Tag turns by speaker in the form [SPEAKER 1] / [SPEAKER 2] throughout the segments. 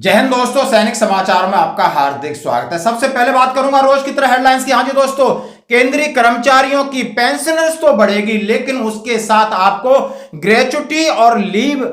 [SPEAKER 1] जय हिंद दोस्तों, सैनिक समाचार में आपका हार्दिक स्वागत है। सबसे पहले बात करूंगा रोज की तरह हेडलाइंस की। हाँ जी दोस्तों, केंद्रीय कर्मचारियों की पेंशनर्स तो बढ़ेगी, लेकिन उसके साथ आपको ग्रेच्युटी और लीव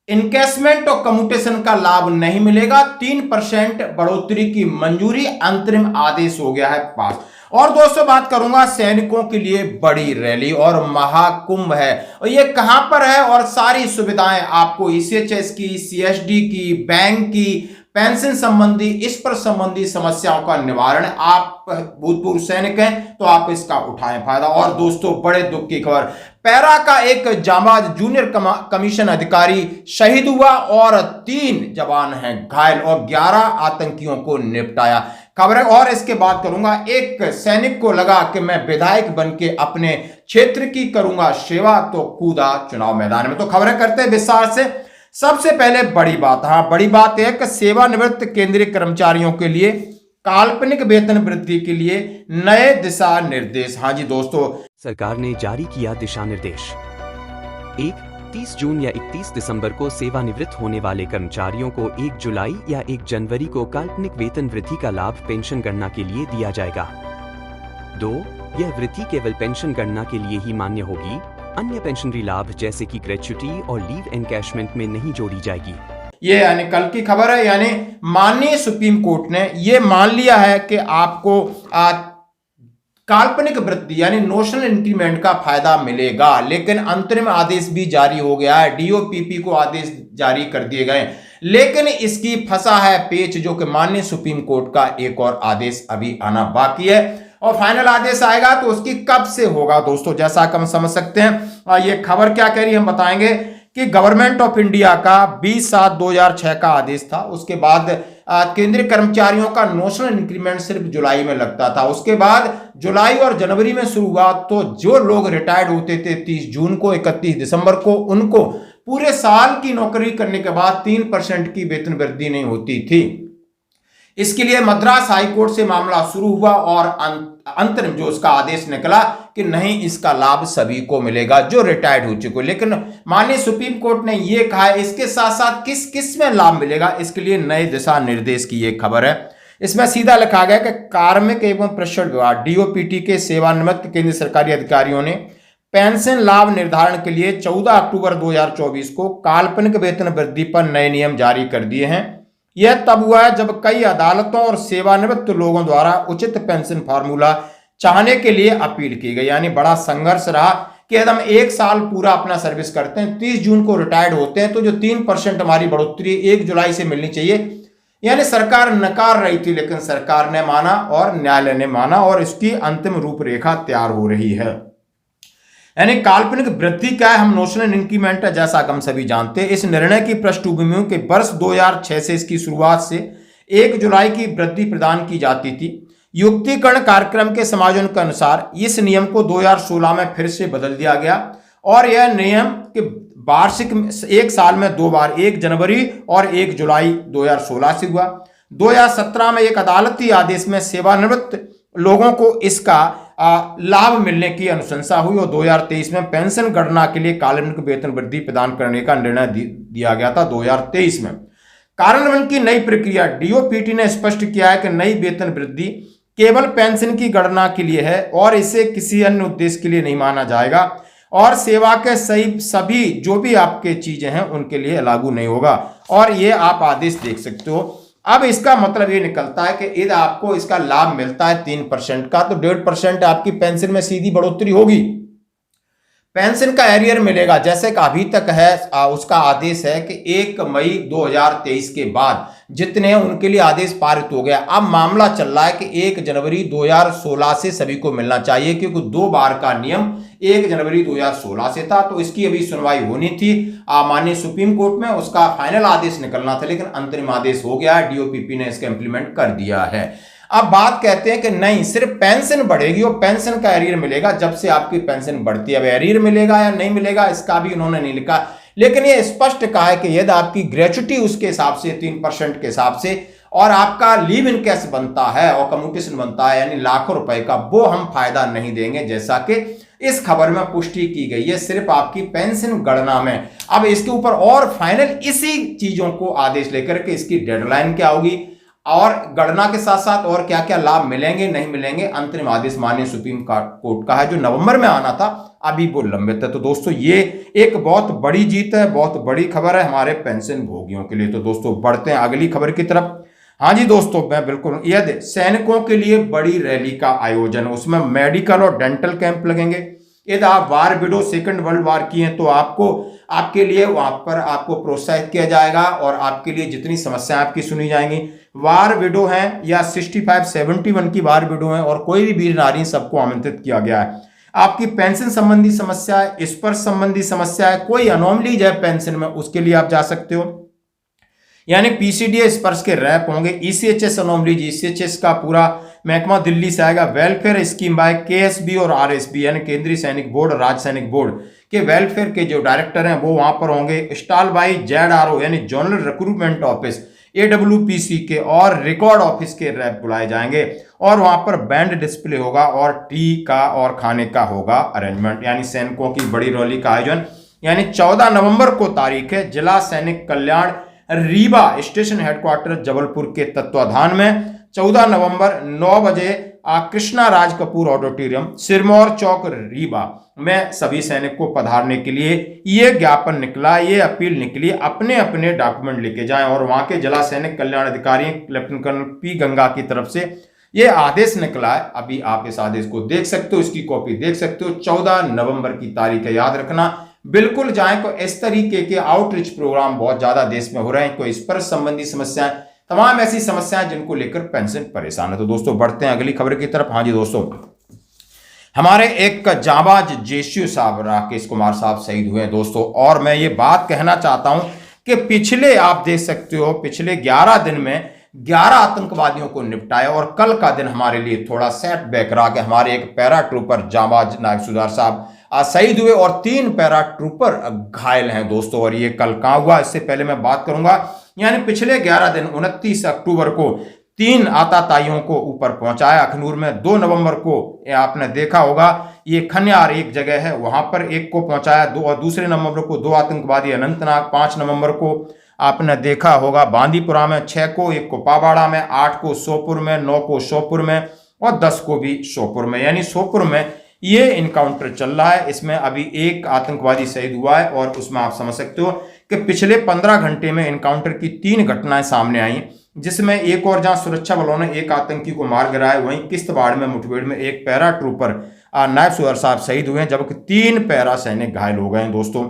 [SPEAKER 1] इनकेसमेंट और कम्यूटेशन का लाभ नहीं मिलेगा। 3% बढ़ोतरी की मंजूरी, अंतरिम आदेश हो गया है पास। और दोस्तों बात करूंगा सैनिकों के लिए बड़ी रैली और महाकुंभ है, और ये कहां पर है और सारी सुविधाएं आपको ईसीएचएस की, सीएसडी की, बैंक की, पेंशन संबंधी, इस पर संबंधी समस्याओं का निवारण। आप भूतपूर्व सैनिक हैं तो आप इसका उठाएं फायदा। और दोस्तों बड़े दुख की खबर, पैरा का एक जांबाज जूनियर कमीशन अधिकारी शहीद हुआ और 3 जवान हैं घायल और 11 आतंकियों को निपटाया। खबर है। और इसके बाद करूंगा, एक सैनिक को लगा कि मैं विधायक बन के अपने क्षेत्र की करूंगा सेवा, तो कूदा चुनाव मैदान में। तो खबरें करते हैं विस्तार से। सबसे पहले बड़ी बात, बड़ी बात है कि सेवानिवृत्त केंद्रीय कर्मचारियों के लिए काल्पनिक वेतन वृद्धि के लिए नए दिशा निर्देश। हाँ जी दोस्तों,
[SPEAKER 2] सरकार ने जारी किया दिशा निर्देश। 30 जून या 31 दिसंबर को सेवानिवृत्त होने वाले कर्मचारियों को 1 जुलाई या 1 जनवरी को काल्पनिक वेतन वृद्धि का लाभ पेंशन गणना के लिए दिया जाएगा। 2. यह वृद्धि केवल पेंशन गणना के लिए ही मान्य होगी, अन्य पेंशनरी लाभ जैसे कि ग्रेच्युटी और लीव एनकैशमेंट में नहीं जोड़ी जाएगी।
[SPEAKER 1] ये यानी कल की खबर है, यानी माननीय सुप्रीम कोर्ट ने ये मान लिया है कि आपको काल्पनिक वृद्धि यानी नोशनल इंक्रीमेंट का फायदा मिलेगा, लेकिन अंतरिम आदेश भी जारी हो गया है। डीओपीपी को आदेश जारी कर दिए गए, लेकिन इसकी फंसा है पेच, जो कि माननीय सुप्रीम कोर्ट का एक और आदेश अभी आना बाकी है। और फाइनल आदेश आएगा तो उसकी कब से होगा दोस्तों, जैसा कि हम समझ सकते हैं। ये खबर क्या कह रही है हम बताएंगे कि गवर्नमेंट ऑफ इंडिया का 20/7/2006 का आदेश था। उसके बाद केंद्रीय कर्मचारियों का नोशनल इंक्रीमेंट सिर्फ जुलाई में लगता था। उसके बाद जुलाई और जनवरी में शुरू हुआ, तो जो लोग रिटायर्ड होते थे 30 जून को, 31 दिसंबर को, उनको पूरे साल की नौकरी करने के बाद 3% की वेतन वृद्धि नहीं होती थी। इसके लिए मद्रास हाईकोर्ट से मामला शुरू हुआ और अंतरिम जो उसका आदेश निकला कि नहीं, इसका लाभ सभी को मिलेगा जो रिटायर्ड हो चुके। लेकिन माननीय सुप्रीम कोर्ट ने यह कहा है इसके साथ साथ किस किस में लाभ मिलेगा, इसके लिए नए दिशा निर्देश की यह खबर है। इसमें सीधा लिखा गया कि कार्मिक एवं प्रशिक्षण विभाग डीओपीटी के सेवानिवृत्त केंद्रीय सरकारी अधिकारियों ने पेंशन लाभ निर्धारण के लिए 14 अक्टूबर 2024 को काल्पनिक वेतन वृद्धि पर नए नियम जारी कर दिए हैं। यह तब हुआ है जब कई अदालतों और सेवानिवृत्त लोगों द्वारा उचित पेंशन फार्मूला चाहने के लिए अपील की गई। यानी बड़ा संघर्ष रहा कि यदि हम 1 साल पूरा अपना सर्विस करते हैं, 30 जून को रिटायर्ड होते हैं, तो जो 3% हमारी बढ़ोतरी 1 जुलाई से मिलनी चाहिए, यानी सरकार नकार रही थी, लेकिन सरकार ने माना और न्यायालय ने माना और इसकी अंतिम रूपरेखा तैयार हो रही है। यानी काल्पनिक वृद्धि क्या है, हम नोशनल इंक्रीमेंट है जैसा हम सभी जानते हैं। इस निर्णय की पृष्ठभूमि के वर्ष 2006 से इसकी शुरुआत से 1 जुलाई की वृद्धि प्रदान की जाती थी। युक्तिकरण कार्यक्रम के समायोजन के अनुसार इस नियम को 2016 में फिर से बदल दिया गया और यह नियम के वार्षिक 1 साल में 2 बार, 1 जनवरी और 1 जुलाई 2016 से हुआ। 2017 में एक अदालती आदेश में सेवानिवृत्त लोगों को इसका लाभ मिलने की अनुशंसा हुई और 2023 में पेंशन गणना के लिए काल्पनिक वेतन वृद्धि प्रदान करने का निर्णय दिया गया था 2023 में। कार्यान्वयन की नई प्रक्रिया, डीओपीटी ने स्पष्ट किया है कि नई वेतन वृद्धि केवल पेंशन की गणना के लिए है और इसे किसी अन्य उद्देश्य के लिए नहीं माना जाएगा और सेवा के सभी जो भी आपके चीजें हैं उनके लिए लागू नहीं होगा। और ये आप आदेश देख सकते हो। अब इसका मतलब ये निकलता है कि यदि आपको इसका लाभ मिलता है 3% का, तो 1.5% आपकी पेंशन में सीधी बढ़ोतरी होगी। पेंशन का एरियर मिलेगा, जैसे कि अभी तक है उसका आदेश है कि 1 मई 2023 के बाद जितने हैं उनके लिए आदेश पारित हो गया। अब मामला चल रहा है कि 1 जनवरी 2016 से सभी को मिलना चाहिए, क्योंकि 2 बार का नियम 1 जनवरी 2016 से था। तो इसकी अभी सुनवाई होनी थी माननीय सुप्रीम कोर्ट में, उसका फाइनल आदेश निकलना था, लेकिन अंतरिम आदेश हो गया है। डीओपीपी ने इसका इंप्लीमेंट कर दिया है। अब बात कहते हैं कि नहीं, सिर्फ पेंशन बढ़ेगी और पेंशन का एरियर मिलेगा जब से आपकी पेंशन बढ़ती है। अब एरियर मिलेगा या नहीं मिलेगा इसका भी उन्होंने नहीं लिखा, लेकिन ये स्पष्ट कहा है कि यदि आपकी ग्रेच्युटी उसके हिसाब से 3% के हिसाब से और आपका लीव इन कैश बनता है और कम्यूटेशन बनता है यानी लाखों रुपए का, वो हम फायदा नहीं देंगे, जैसा कि इस खबर में पुष्टि की गई है सिर्फ आपकी पेंशन गणना में। अब इसके ऊपर और फाइनल इसी चीजों को आदेश लेकर के इसकी डेडलाइन क्या होगी और गणना के साथ साथ और क्या क्या लाभ मिलेंगे नहीं मिलेंगे, अंतरिम आदेश माननीय सुप्रीम कोर्ट का है जो नवंबर में आना था, अभी वो लंबित है। तो दोस्तों ये एक बहुत बड़ी जीत है, बहुत बड़ी खबर है हमारे पेंशन भोगियों के लिए। तो दोस्तों बढ़ते हैं अगली खबर की तरफ। हाँ जी दोस्तों, मैं बिल्कुल यदि सैनिकों के लिए बड़ी रैली का आयोजन, उसमें मेडिकल और डेंटल कैंप लगेंगे। यदि आप वार विडो सेकंड वर्ल्ड वार की हैं तो आपके लिए वहां पर आपको प्रोत्साहित किया जाएगा और आपके लिए जितनी समस्याएं आपकी सुनी जाएंगी। वार विडो हैं या 65-71 की वार विडो हैं और कोई भी वीर नारी, सबको आमंत्रित किया गया है। आपकी पेंशन संबंधी समस्या है, स्पर्श संबंधी समस्या है, कोई अनोमलीज है पेंशन में, उसके लिए आप जा सकते हो। यानी पीसीडीए स्पर्श के रैप होंगे, ईसीएचएस अनोमलीज, ईसीएचएस का पूरा महकमा दिल्ली से आएगा। वेलफेयर स्कीम बाय केएसबी और आरएसबी यानी केंद्रीय सैनिक बोर्ड और राज्य सैनिक बोर्ड के वेलफेयर के जो डायरेक्टर हैं वो वहां पर होंगे। स्टॉल बाय जेडआरओ यानी जनरल रिक्रूटमेंट ऑफिस एडब्ल्यूपीसी के और रिकॉर्ड ऑफिस के रैप बुलाए जाएंगे और वहां पर बैंड डिस्प्ले होगा और टी का और खाने का होगा अरेंजमेंट। यानी सैनिकों की बड़ी रैली का आयोजन यानी 14 नवंबर को तारीख है। जिला सैनिक कल्याण रीवा स्टेशन हेडक्वार्टर जबलपुर के तत्वाधान में 14 नवंबर 9 बजे कृष्णा राज कपूर ऑडिटोरियम सिरमौर चौक रीवा में सभी सैनिक को पधारने के लिए ये ज्ञापन निकला, ये अपील निकली, अपने अपने डॉक्यूमेंट लेके जाएं। और वहां के जिला सैनिक कल्याण अधिकारी लेफ्टिनेंट कर्नल पी गंगा की तरफ से ये आदेश निकला है। अभी आप इस आदेश को देख सकते हो, इसकी कॉपी देख सकते हो। 14 नवंबर की तारीख है, याद रखना, बिल्कुल जाएं। को इस तरीके के आउटरीच प्रोग्राम बहुत ज्यादा देश में हो रहे हैं। कोई स्पर्श संबंधी समस्याएं, तमाम ऐसी समस्याएं जिनको लेकर पेंशन परेशान है। तो दोस्तों बढ़ते हैं अगली खबर की तरफ। हाँ जी दोस्तों, हमारे एक जाबाज जेसीयू साहब राकेश कुमार साहब शहीद हुए हैं दोस्तों। और मैं ये बात कहना चाहता हूं कि पिछले आप देख सकते हो पिछले 11 दिन में 11 आतंकवादियों को निपटाया और कल का दिन हमारे लिए थोड़ा सेटबैक रहा कि हमारे एक पैरा ट्रूपर जाबाज नायक सुधार साहब शहीद हुए और 3 पैरा ट्रूपर घायल हैं दोस्तों। और ये कल कहां हुआ, इससे पहले मैं बात करूंगा। यानी पिछले 11 दिन 29 अक्टूबर को 3 आताताइयों को ऊपर पहुंचाया अखनूर में। 2 नवंबर को आपने देखा होगा ये खन्यार एक जगह है, वहां पर एक को पहुंचाया। और दूसरे नवंबर को 2 आतंकवादी अनंतनाग। 5 नवंबर को आपने देखा होगा बांदीपुरा में 6 को, 1 को पाबाड़ा में, 8 को सोपुर में, 9 को श्योपुर में और 10 को भी श्योपुर में। यानी श्योपुर में ये इनकाउंटर चल रहा है। इसमें अभी 1 आतंकवादी शहीद हुआ है और उसमें आप समझ सकते हो कि पिछले 15 घंटे में इनकाउंटर की 3 घटनाएं सामने आई, जिसमें एक और जहां सुरक्षा बलों ने 1 आतंकी को मार गिराया, वहीं किश्तवाड़ में मुठभेड़ में 1 पैरा ट्रूपर नायब सुधार साहब शहीद हुए हैं, जबकि 3 पैरा सैनिक घायल हो गए हैं दोस्तों।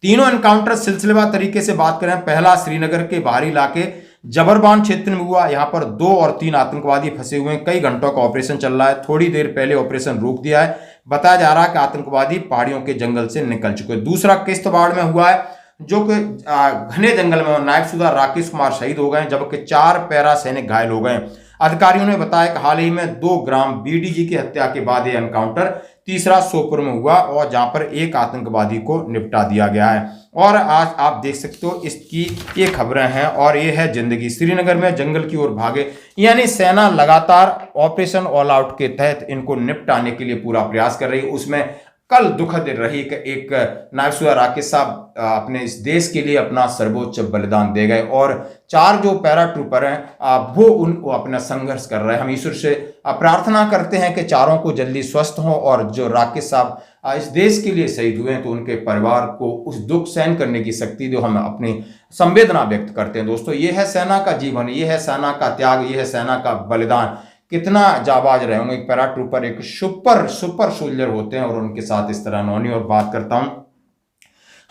[SPEAKER 1] तीनों एनकाउंटर सिलसिलेवार तरीके से बात करें, पहला श्रीनगर के बाहरी इलाके जबरबान क्षेत्र में हुआ। यहां पर 2 और 3 आतंकवादी फंसे हुए हैं। कई घंटों का ऑपरेशन चल रहा है। थोड़ी देर पहले ऑपरेशन रोक दिया है। बताया जा रहा है कि आतंकवादी पहाड़ियों के जंगल से निकल चुके हैं। दूसरा किश्तवाड़ में हुआ है जो कि घने जंगल में नायब सुधार राकेश कुमार शहीद हो गए, जबकि 4 पैरा सैनिक घायल हो गए। अधिकारियों ने बताया कि हाल ही में 2 ग्राम बीडीजी की हत्या के बाद यह एनकाउंटर तीसरा सोपुर में हुआ और जहां पर 1 आतंकवादी को निपटा दिया गया है। और आज आप देख सकते हो इसकी ये खबरें हैं और ये है जिंदगी। श्रीनगर में जंगल की ओर भागे, यानी सेना लगातार ऑपरेशन ऑल आउट के तहत इनको निपटाने के लिए पूरा प्रयास कर रही है। उसमें कल दुखद रही कि एक नायब सुधार राकेश साहब अपने इस देश के लिए अपना सर्वोच्च बलिदान दे गए और 4 जो पैरा ट्रूपर हैं वो अपना संघर्ष कर रहे हैं। हम ईश्वर से प्रार्थना करते हैं कि चारों को जल्दी स्वस्थ हों और जो राकेश साहब इस देश के लिए शहीद हुए हैं तो उनके परिवार को उस दुख सहन करने की शक्ति दो। हम अपनी संवेदना व्यक्त करते हैं दोस्तों। ये है सेना का जीवन, ये है सेना का त्याग, ये है सेना का बलिदान। कितना जाबाज रहे होंगे। एक पैरा ट्रूपर एक सुपर सोल्जर होते हैं और उनके साथ इस तरह नौनी। और बात करता हूं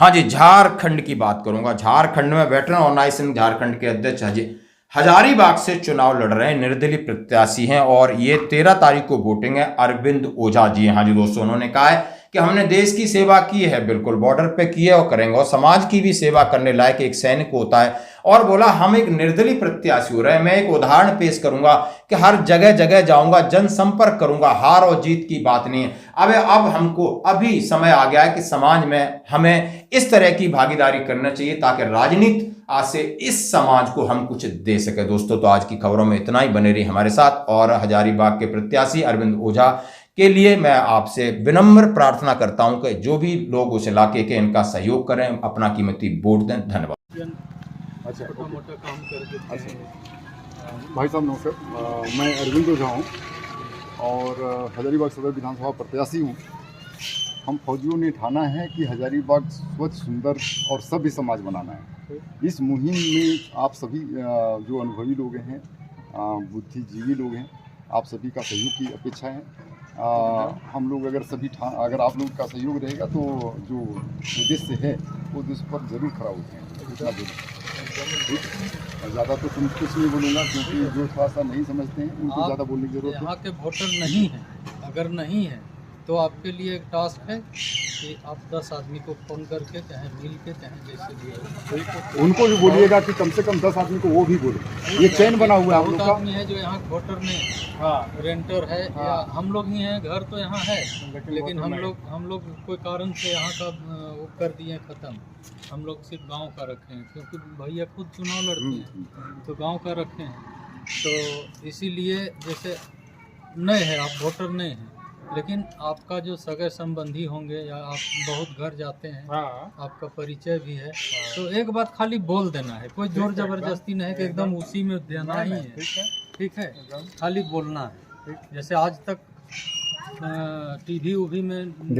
[SPEAKER 1] हाँ जी झारखंड की बात करूंगा। झारखंड में वेटरन ऑर्गेनाइजेशन झारखंड के अध्यक्ष हजारीबाग से चुनाव लड़ रहे हैं, निर्दलीय प्रत्याशी हैं और ये 13 तारीख को वोटिंग है। अरविंद ओझा जी, हाँ जी दोस्तों, उन्होंने कहा है कि हमने देश की सेवा की है, बिल्कुल बॉर्डर पे की है और करेंगे और समाज की भी सेवा करने लायक एक सैनिक होता है। और बोला हम एक निर्दलीय प्रत्याशी हो रहे हैं। मैं एक उदाहरण पेश करूंगा कि हर जगह जगह जाऊंगा, जनसंपर्क करूंगा, हार और जीत की बात नहीं है। अब हमको अभी समय आ गया है कि समाज में हमें इस तरह की भागीदारी करना चाहिए ताकि राजनीति आज से इस समाज को हम कुछ दे सके। दोस्तों तो आज की खबरों में इतना ही, बने रही हमारे साथ। और हजारीबाग के प्रत्याशी अरविंद ओझा के लिए मैं आपसे विनम्र प्रार्थना करता हूं कि जो भी लोग उस इलाके के इनका सहयोग करें, अपना कीमती वोट दें। धन्यवाद।
[SPEAKER 3] अच्छा,
[SPEAKER 4] छोटा मोटा काम कर देते
[SPEAKER 3] अच्छा।
[SPEAKER 4] हैं।
[SPEAKER 3] भाई साहब नमस्कार, मैं अरविंद ओझा हूँ और हजारीबाग सदर विधानसभा प्रत्याशी हूँ। हम फौजियों ने ठाना है कि हजारीबाग स्वच्छ, सुंदर और सभ्य समाज बनाना है। इस मुहिम में आप सभी जो अनुभवी लोग हैं, बुद्धिजीवी लोग हैं, आप सभी का सहयोग की अपेक्षा है। हम लोग अगर आप लोग का सहयोग रहेगा तो जो उद्देश्य है वो उद्देश्य पर जरूर खरा होते हैं। इतना जरूर, ज़्यादा तो कुछ नहीं बोलूँगा क्योंकि जो थोड़ा सा नहीं समझते हैं उनको ज़्यादा बोलने की जरूरत है।
[SPEAKER 4] यहाँ के वोटर नहीं हैं, अगर नहीं है तो आपके लिए एक टास्क है कि आप 10 आदमी को फ़ोन करके चाहे मिल के चाहे जैसे भी
[SPEAKER 3] उनको भी बोलिएगा कि कम से कम 10 आदमी को वो भी बोले। ये चैन बना हुआ है हम
[SPEAKER 4] बहुत
[SPEAKER 3] लोग का।
[SPEAKER 4] आदमी है जो यहाँ वोटर नहीं है, रेंटर है, या हम लोग ही हैं, घर तो यहाँ है लेकिन हम लोग कोई कारण से यहाँ का वो कर दिए ख़त्म। हम लोग सिर्फ गांव का रखे हैं क्योंकि भैया खुद चुनाव लड़ते हैं तो गांव का रखे हैं। तो इसीलिए जैसे नए हैं आप, वोटर नहीं हैं, लेकिन आपका जो सगे संबंधी होंगे या आप बहुत घर जाते हैं, आपका परिचय भी है, तो एक बात खाली बोल देना है। कोई जोर जबरदस्ती नहीं है कि एकदम उसी में देना ही है, ठीक है, खाली बोलना है। जैसे आज तक टीवी में